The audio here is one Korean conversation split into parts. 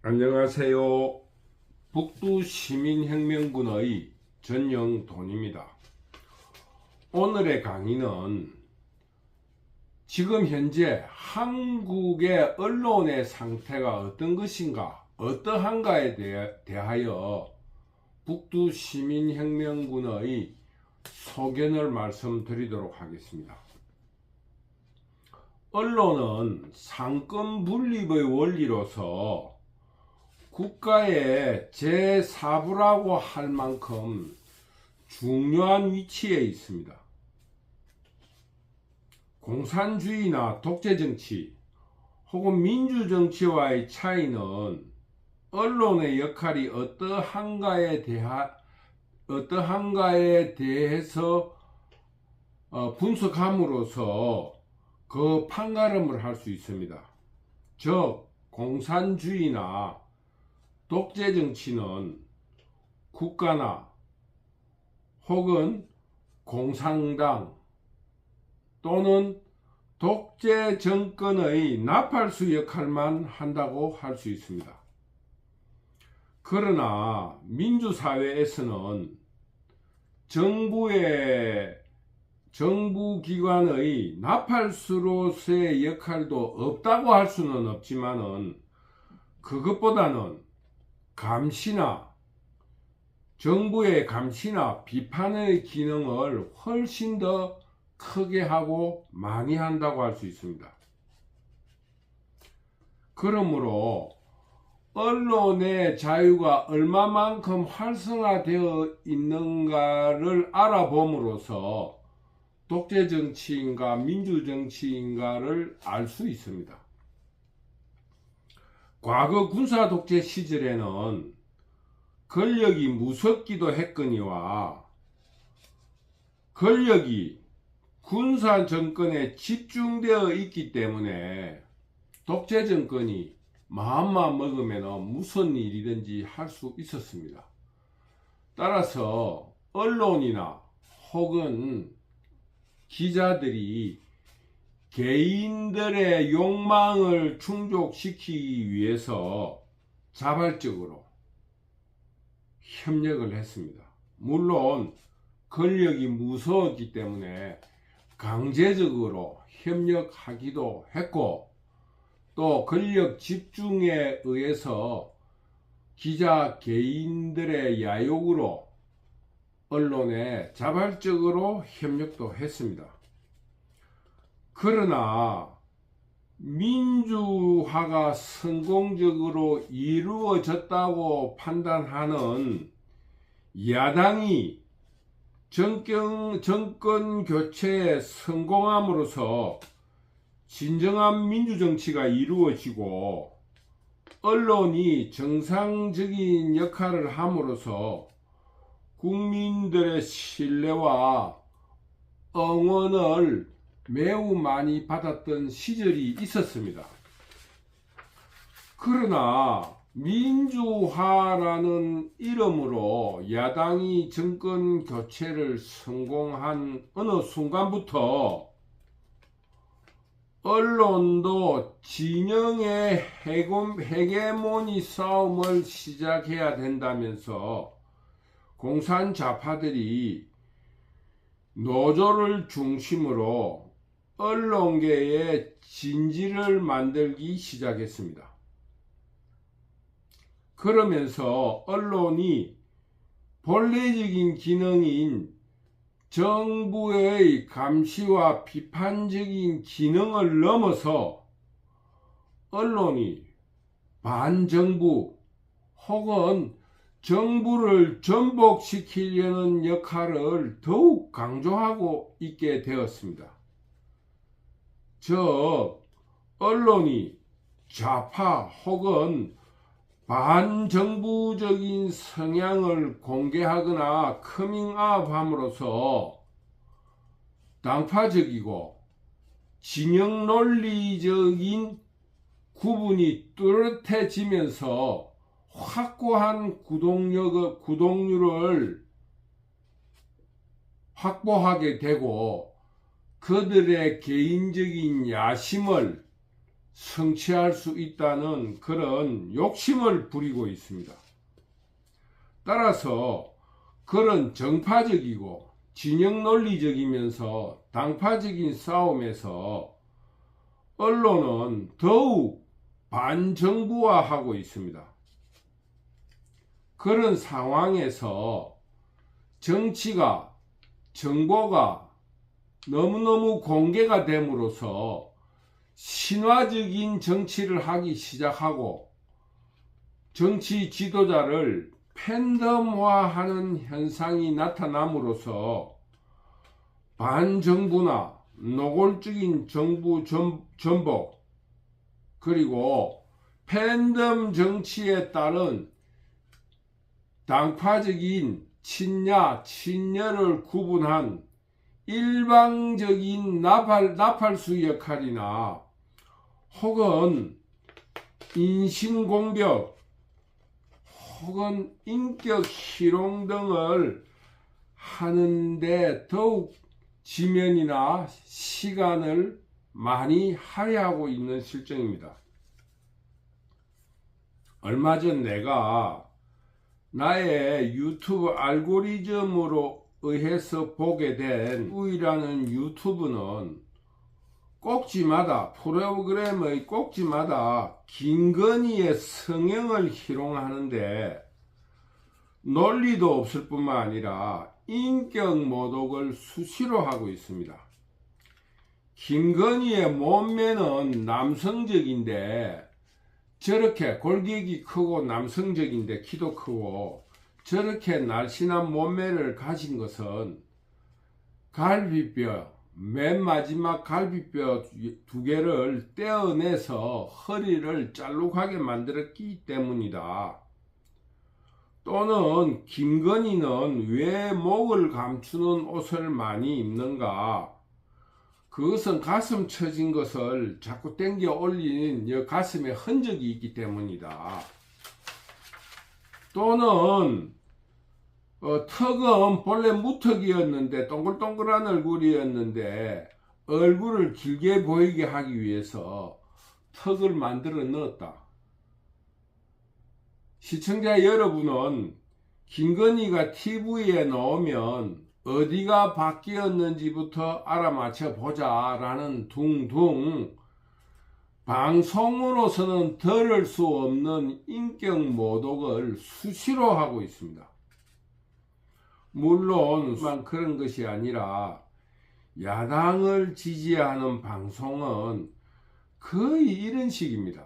안녕하세요. 북두시민혁명군의 전영돈입니다. 오늘의 강의는 지금 현재 한국의 언론의 상태가 어떤 것인가, 어떠한가에 대하여 북두시민혁명군의 소견을 말씀드리도록 하겠습니다. 언론은 상권 분립의 원리로서 국가의 제4부라고 할 만큼 중요한 위치에 있습니다. 공산주의나 독재정치 혹은 민주정치와의 차이는 언론의 역할이 어떠한가에 대해서 분석함으로써 그 판가름을 할 수 있습니다. 즉, 공산주의나 독재정치는 국가나 혹은 공산당 또는 독재 정권의 나팔수 역할만 한다고 할 수 있습니다. 그러나 민주사회에서는 정부기관의 나팔수로서의 역할도 없다고 할 수는 없지만은 그것보다는 정부의 감시나 비판의 기능을 훨씬 더 크게 하고 많이 한다고 할 수 있습니다. 그러므로 언론의 자유가 얼마만큼 활성화되어 있는가를 알아봄으로써 독재정치인가 민주정치인가를 알 수 있습니다. 과거 군사독재 시절에는 권력이 무섭기도 했거니와 권력이 군사정권에 집중되어 있기 때문에 독재정권이 마음만 먹으면 무슨 일이든지 할 수 있었습니다. 따라서 언론이나 혹은 기자들이 개인들의 욕망을 충족시키기 위해서 자발적으로 협력을 했습니다. 물론 권력이 무서웠기 때문에 강제적으로 협력하기도 했고, 또 권력 집중에 의해서 기자 개인들의 야욕으로 언론에 자발적으로 협력도 했습니다. 그러나 민주화가 성공적으로 이루어졌다고 판단하는 야당이 정권 교체에 성공함으로써 진정한 민주정치가 이루어지고 언론이 정상적인 역할을 함으로써 국민들의 신뢰와 응원을 매우 많이 받았던 시절이 있었습니다. 그러나 민주화라는 이름으로 야당이 정권 교체를 성공한 어느 순간부터 언론도 진영의 헤게모니 싸움을 시작해야 된다면서 공산좌파들이 노조를 중심으로 언론계의 진지를 만들기 시작했습니다. 그러면서 언론이 본래적인 기능인 정부의 감시와 비판적인 기능을 넘어서 언론이 반정부 혹은 정부를 전복시키려는 역할을 더욱 강조하고 있게 되었습니다. 즉, 언론이 좌파 혹은 반정부적인 성향을 공개하거나 커밍아웃함으로써 당파적이고 진영 논리적인 구분이 뚜렷해지면서 확고한 구독률을 확보하게 되고 그들의 개인적인 야심을 성취할 수 있다는 그런 욕심을 부리고 있습니다. 따라서 그런 정파적이고 진영 논리적이면서 당파적인 싸움에서 언론은 더욱 반정부화하고 있습니다. 그런 상황에서 정치가, 정보가 너무너무 공개가 됨으로써 신화적인 정치를 하기 시작하고 정치 지도자를 팬덤화하는 현상이 나타남으로써 반정부나 노골적인 정부 전복 그리고 팬덤 정치에 따른 당파적인 친야, 친녀를 구분한 일방적인 나팔수 역할이나 혹은 인신공격 혹은 인격 희롱 등을 하는데 더욱 지면이나 시간을 많이 할애하고 있는 실정입니다. 얼마 전 내가 나의 유튜브 알고리즘으로 의해서 보게 된 우이라는 유튜브는 꼭지마다 프로그램의 꼭지마다 김건희의 성형을 희롱하는데 논리도 없을 뿐만 아니라 인격 모독을 수시로 하고 있습니다. 김건희의 몸매는 남성적인데 저렇게 골격이 크고 남성적인데 키도 크고 저렇게 날씬한 몸매를 가진 것은 갈비뼈, 맨 마지막 갈비뼈 2개를 떼어내서 허리를 잘록하게 만들었기 때문이다. 또는 김건희는 왜 목을 감추는 옷을 많이 입는가? 그것은 가슴 처진 것을 자꾸 당겨 올리는 가슴에 흔적이 있기 때문이다. 또는 턱은 본래 무턱이었는데 동글동글한 얼굴이었는데 얼굴을 길게 보이게 하기 위해서 턱을 만들어 넣었다. 시청자 여러분은 김건희가 TV에 나오면 어디가 바뀌었는지부터 알아맞혀 보자 라는 둥둥 방송으로서는 들을 수 없는 인격 모독을 수시로 하고 있습니다. 물론 그런 것이 아니라 야당을 지지하는 방송은 거의 이런 식입니다.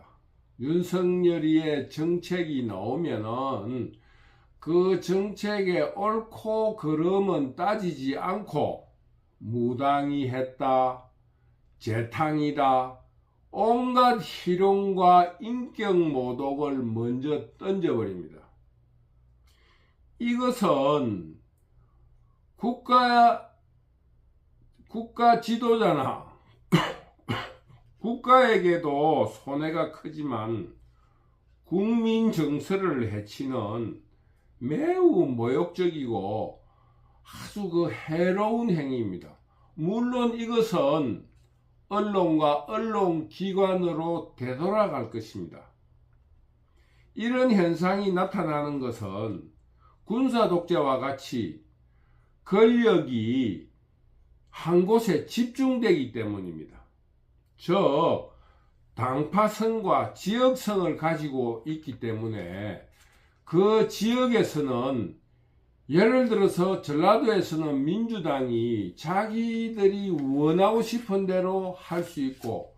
윤석열이의 정책이 나오면은 그 정책의 옳고 그름은 따지지 않고 무당이 했다, 재탕이다, 온갖 희롱과 인격 모독을 먼저 던져버립니다. 이것은 국가 지도자나 국가에게도 손해가 크지만 국민 정서를 해치는 매우 모욕적이고 아주 해로운 행위입니다. 물론 이것은 언론과 언론기관으로 되돌아갈 것입니다. 이런 현상이 나타나는 것은 군사독재와 같이 권력이 한 곳에 집중되기 때문입니다. 즉 당파성과 지역성을 가지고 있기 때문에 그 지역에서는 예를 들어서 전라도에서는 민주당이 자기들이 원하고 싶은 대로 할 수 있고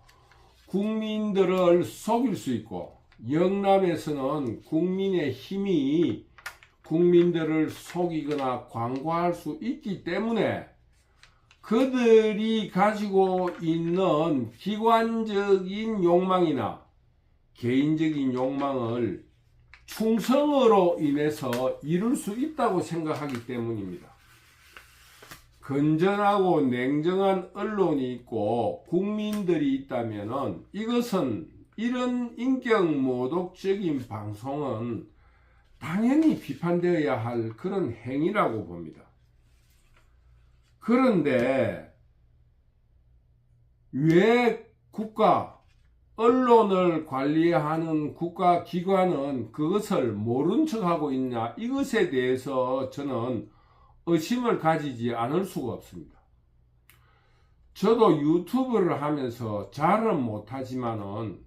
국민들을 속일 수 있고, 영남에서는 국민의 힘이 국민들을 속이거나 광고할 수 있기 때문에 그들이 가지고 있는 기관적인 욕망이나 개인적인 욕망을 충성으로 인해서 이룰 수 있다고 생각하기 때문입니다. 건전하고 냉정한 언론이 있고 국민들이 있다면 이것은 이런 인격 모독적인 방송은 당연히 비판되어야 할 그런 행위라고 봅니다. 그런데 왜 국가, 언론을 관리하는 국가기관은 그것을 모른 척하고 있냐, 이것에 대해서 저는 의심을 가지지 않을 수가 없습니다. 저도 유튜브를 하면서 잘은 못하지만은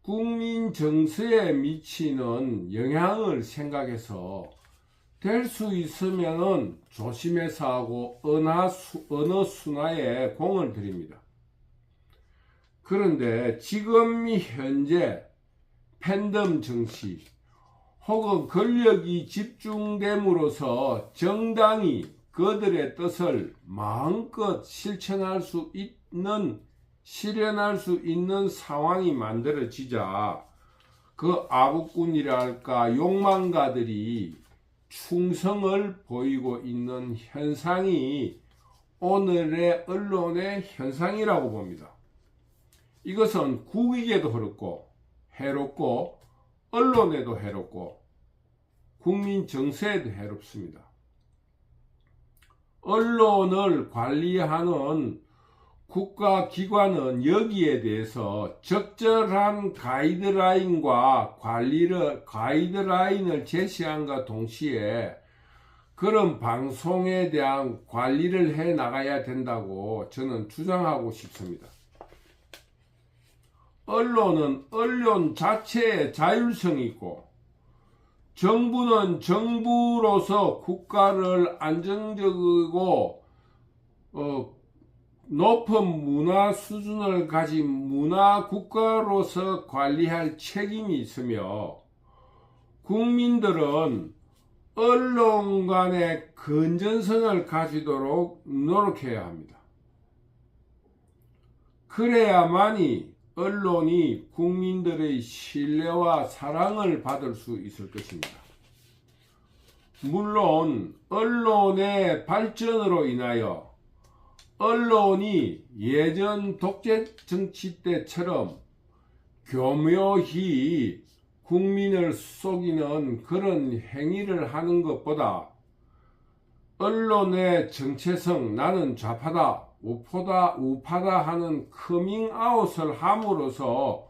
국민 정서에 미치는 영향을 생각해서 될 수 있으면은 조심해서 하고 어느 순화에 공을 들입니다. 그런데 지금 현재 팬덤 정치 혹은 권력이 집중됨으로써 정당이 그들의 뜻을 마음껏 실현할 수 있는 상황이 만들어지자 그 아부꾼이랄까 욕망가들이 충성을 보이고 있는 현상이 오늘의 언론의 현상이라고 봅니다. 이것은 국익에도 해롭고 언론에도 해롭고 국민 정서에도 해롭습니다. 언론을 관리하는 국가기관은 여기에 대해서 적절한 가이드라인을 제시함과 동시에 그런 방송에 대한 관리를 해 나가야 된다고 저는 주장하고 싶습니다. 언론은 언론 자체의 자율성이 있고 정부는 정부로서 국가를 안정적이고 높은 문화 수준을 가진 문화 국가로서 관리할 책임이 있으며 국민들은 언론 간의 건전성을 가지도록 노력해야 합니다. 그래야만이 언론이 국민들의 신뢰와 사랑을 받을 수 있을 것입니다. 물론 언론의 발전으로 인하여 언론이 예전 독재 정치 때처럼 교묘히 국민을 속이는 그런 행위를 하는 것보다 언론의 정체성, 나는 좌파다, 우파다 하는 커밍아웃을 함으로써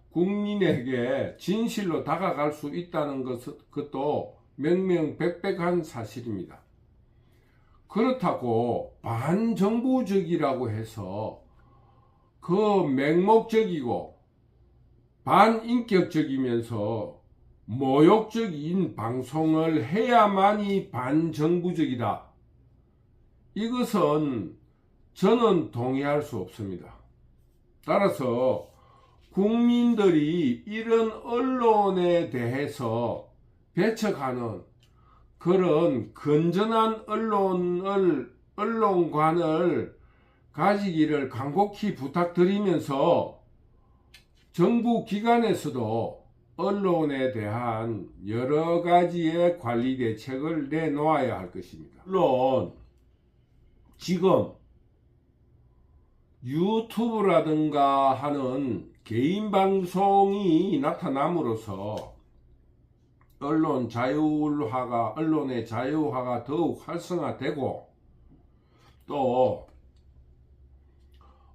국민에게 진실로 다가갈 수 있다는 것도 명명백백한 사실입니다. 그렇다고 반정부적이라고 해서 그 맹목적이고 반인격적이면서 모욕적인 방송을 해야만이 반정부적이다, 이것은 저는 동의할 수 없습니다. 따라서 국민들이 이런 언론에 대해서 배척하는 그런 건전한 언론관을 가지기를 간곡히 부탁드리면서 정부 기관에서도 언론에 대한 여러 가지의 관리 대책을 내놓아야 할 것입니다. 물론 지금 유튜브라든가 하는 개인 방송이 나타남으로써 언론의 자유화가 더욱 활성화되고 또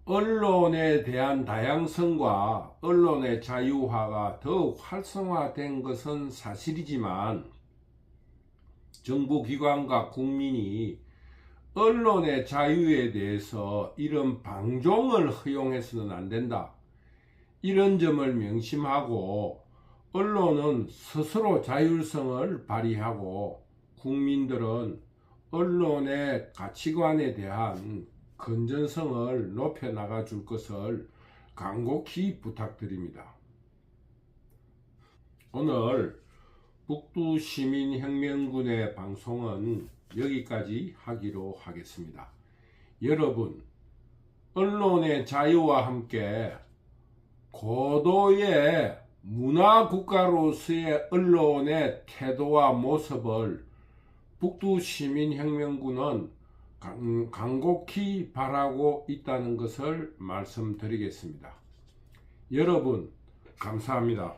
언론에 대한 다양성과 언론의 자유화가 더욱 활성화된 것은 사실이지만 정부기관과 국민이 언론의 자유에 대해서 이런 방종을 허용해서는 안 된다, 이런 점을 명심하고 언론은 스스로 자율성을 발휘하고 국민들은 언론의 가치관에 대한 건전성을 높여나가 줄 것을 간곡히 부탁드립니다. 오늘 북두시민혁명군의 방송은 여기까지 하기로 하겠습니다. 여러분, 언론의 자유와 함께 고도의 문화국가로서의 언론의 태도와 모습을 북두시민혁명군은 간곡히 바라고 있다는 것을 말씀드리겠습니다. 여러분, 감사합니다.